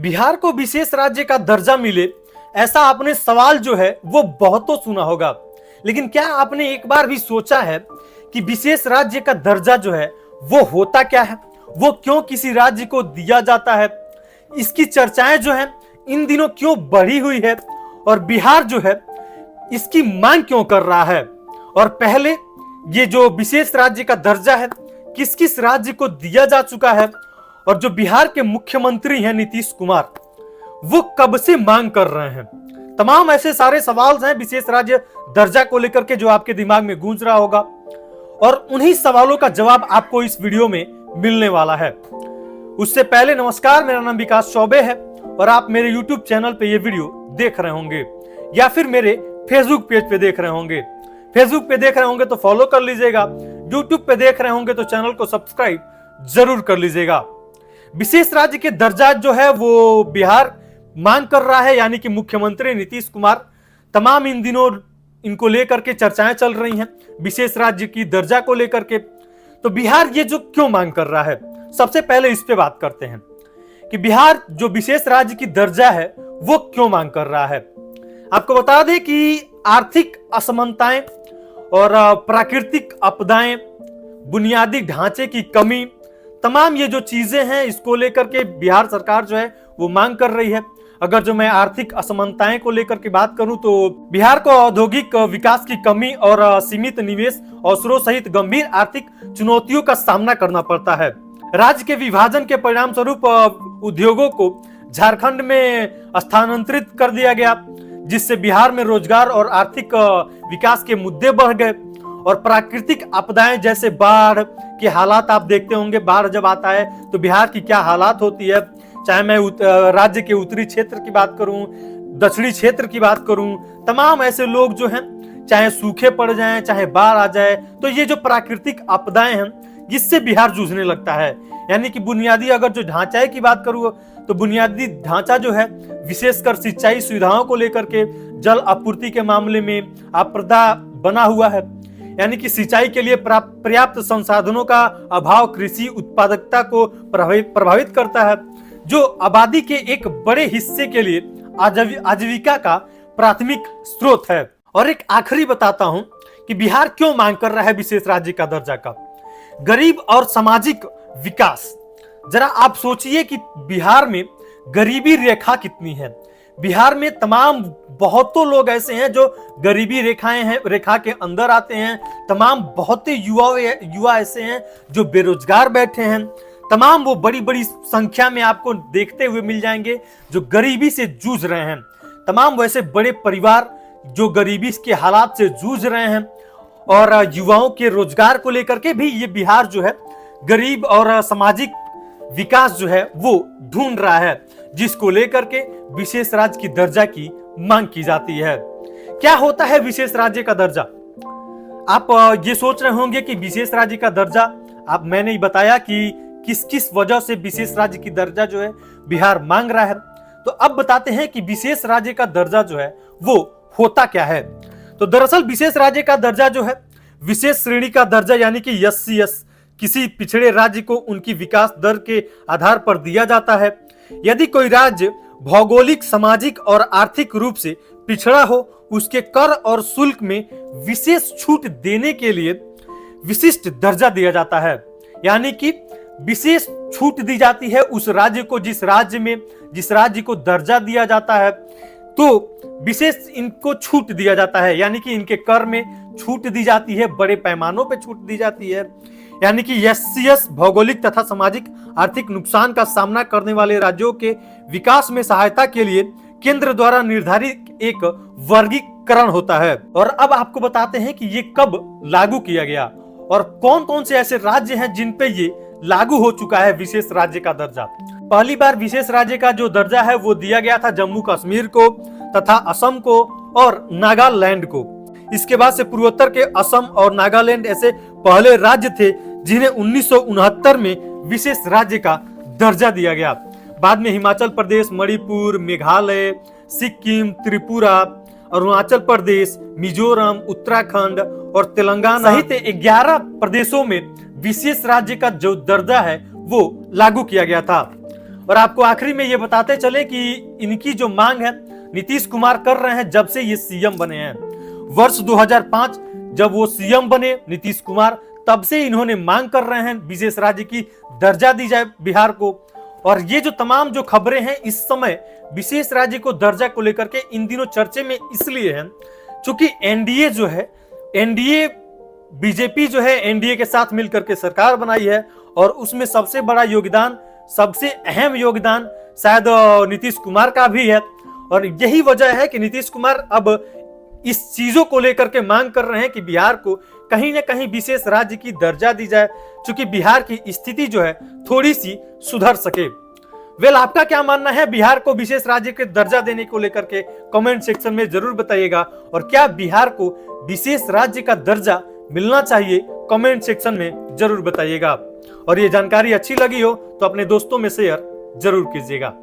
बिहार को विशेष राज्य का दर्जा मिले, ऐसा आपने सवाल जो है वो बहुतों सुना होगा। लेकिन क्या आपने एक बार भी सोचा है कि विशेष राज्य का दर्जा जो है वो होता क्या है, वो क्यों किसी राज्य को दिया जाता है, इसकी चर्चाएं जो है इन दिनों क्यों बढ़ी हुई है और बिहार जो है इसकी मांग क्यों कर रहा है। और पहले ये जो विशेष राज्य का दर्जा है किस किस राज्य को दिया जा चुका है, और जो बिहार के मुख्यमंत्री हैं नीतीश कुमार, वो कब से मांग कर रहे हैं। तमाम ऐसे सारे सवाल हैं विशेष राज्य दर्जा को लेकर के जो आपके दिमाग में गूंज रहा होगा, और उन्हीं सवालों का जवाब आपको इस वीडियो में मिलने वाला है। उससे पहले नमस्कार, मेरा नाम विकास चौबे है और आप मेरे यूट्यूब चैनल पे ये वीडियो देख रहे होंगे या फिर मेरे फेसबुक पेज पे देख रहे होंगे। फेसबुक पे देख रहे होंगे तो फॉलो कर लीजिएगा, यूट्यूब पे देख रहे होंगे तो चैनल को सब्सक्राइब जरूर कर लीजिएगा। विशेष राज्य के दर्जा जो है वो बिहार मांग कर रहा है, यानी कि मुख्यमंत्री नीतीश कुमार। तमाम इन दिनों इनको लेकर के चर्चाएं चल रही हैं विशेष राज्य की दर्जा को लेकर के। तो बिहार ये जो क्यों मांग कर रहा है, सबसे पहले इस पे बात करते हैं कि बिहार जो विशेष राज्य की दर्जा है वो क्यों मांग कर रहा है। आपको बता दें कि आर्थिक असमानताएं और प्राकृतिक आपदाएं, बुनियादी ढांचे की कमी, तमाम ये जो चीजें हैं इसको लेकर के बिहार सरकार जो है वो मांग कर रही है। अगर जो मैं आर्थिक असमानताएं को लेकर के बात करूं तो बिहार को औद्योगिक विकास की कमी और सीमित निवेश अवसरों सहित गंभीर आर्थिक चुनौतियों का सामना करना पड़ता है। राज्य के विभाजन के परिणाम स्वरूप उद्योगों को झारखंड में स्थानांतरित कर दिया गया, जिससे बिहार में रोजगार और आर्थिक विकास के मुद्दे बढ़ गए। और प्राकृतिक आपदाएं जैसे बाढ़ के हालात आप देखते होंगे, बाढ़ जब आता है तो बिहार की क्या हालात होती है। चाहे मैं राज्य के उत्तरी क्षेत्र की बात करूं, दक्षिणी क्षेत्र की बात करूं, तमाम ऐसे लोग जो हैं चाहे सूखे पड़ जाएं, चाहे बाढ़ आ जाए, तो ये जो प्राकृतिक आपदाएं हैं जिससे बिहार जूझने लगता है। यानी कि बुनियादी अगर जो ढांचे की बात करूं तो बुनियादी ढांचा जो है विशेषकर सिंचाई सुविधाओं को लेकर के, जल आपूर्ति के मामले में आपदा बना हुआ है। यानी कि सिंचाई के लिए पर्याप्त संसाधनों का अभाव कृषि उत्पादकता को प्रभावित करता है, जो आबादी के एक बड़े हिस्से के लिए आजीविका का प्राथमिक स्रोत है। और एक आखिरी बताता हूं कि बिहार क्यों मांग कर रहा है विशेष राज्य का दर्जा का। गरीब और सामाजिक विकास, जरा आप सोचिए कि बिहार में गरीबी रेखा कितनी है। बिहार में तमाम बहुतों लोग ऐसे हैं जो गरीबी रेखा के अंदर आते हैं। तमाम बहुत युवा ऐसे हैं जो बेरोजगार बैठे हैं। तमाम वो बड़ी बड़ी संख्या में आपको देखते हुए मिल जाएंगे जो गरीबी से जूझ रहे हैं। तमाम वैसे बड़े परिवार जो गरीबी के हालात से जूझ रहे हैं, और युवाओं के रोजगार को लेकर के भी ये बिहार जो है गरीब और सामाजिक विकास जो है वो ढूंढ रहा है, जिसको लेकर के विशेष राज्य की दर्जा की मांग की जाती है। क्या होता है विशेष राज्य का दर्जा? आप ये सोच रहे होंगे कि विशेष राज्य का दर्जा, आप मैंने बताया कि किस किस वजह से विशेष राज्य की दर्जा जो है बिहार मांग रहा है। तो अब बताते हैं कि विशेष राज्य का दर्जा जो है वो होता क्या है। तो दरअसल विशेष राज्य का दर्जा जो है विशेष श्रेणी का दर्जा, यानी कि SC/S, किसी पिछड़े राज्य को उनकी विकास दर के आधार पर दिया जाता है। यदि कोई राज्य भौगोलिक, सामाजिक और आर्थिक रूप से पिछड़ा हो, उसके कर और शुल्क में विशेष छूट देने के लिए विशिष्ट दर्जा दिया जाता है। यानी कि विशेष छूट दी जाती है उस राज्य को, जिस राज्य को दर्जा दिया जाता है तो विशेष इनको छूट दिया जाता है। यानी कि इनके कर में छूट दी जाती है, बड़े पैमानों पे छूट दी जाती है। यानी कि SC/S भौगोलिक तथा सामाजिक आर्थिक नुकसान का सामना करने वाले राज्यों के विकास में सहायता के लिए केंद्र द्वारा निर्धारित एक वर्गीकरण होता है। और अब आपको बताते हैं कि ये कब लागू किया गया और कौन कौन से ऐसे राज्य हैं जिन पे ये लागू हो चुका है विशेष राज्य का दर्जा। पहली बार विशेष राज्य का जो दर्जा है वो दिया गया था जम्मू कश्मीर को तथा असम को और नागालैंड को। इसके बाद से पूर्वोत्तर के असम और नागालैंड ऐसे पहले राज्य थे जिन्हें 1969 में विशेष राज्य का दर्जा दिया गया। बाद में हिमाचल प्रदेश, मणिपुर, मेघालय, सिक्किम, त्रिपुरा, अरुणाचल प्रदेश, मिजोरम, उत्तराखंड और तेलंगाना सहित 11 प्रदेशों में विशेष राज्य का जो दर्जा है वो लागू किया गया था। और आपको आखिरी में ये बताते चले कि इनकी जो मांग है नीतीश कुमार कर रहे हैं जब से ये सीएम बने हैं। वर्ष 2005 जब वो सीएम बने नीतीश कुमार, तब से इन्होंने मांग कर रहे हैं विशेष राज्य की दर्जा दी जाए बिहार को। और ये जो तमाम जो खबरें हैं इस समय विशेष राज्य को दर्जा को लेकर के इन दिनों चर्चे में इसलिए हैं क्योंकि एनडीए जो है, एनडीए बीजेपी जो है एनडीए के साथ मिलकर के सरकार बनाई है और उसमें सबसे बड़ा योगदान, सबसे अहम योगदान शायद नीतीश कुमार का भी है। और यही वजह है कि नीतीश कुमार अब इस चीजों को लेकर के मांग कर रहे हैं कि बिहार को कहीं ना कहीं विशेष राज्य की दर्जा दी जाए, क्योंकि बिहार की स्थिति जो है थोड़ी सी सुधर सके। वेल, आपका क्या मानना है बिहार को विशेष राज्य के दर्जा देने को लेकर के कमेंट सेक्शन में जरूर बताइएगा। और क्या बिहार को विशेष राज्य का दर्जा मिलना चाहिए, कमेंट सेक्शन में जरूर बताइएगा। और ये जानकारी अच्छी लगी हो तो अपने दोस्तों में शेयर जरूर कीजिएगा।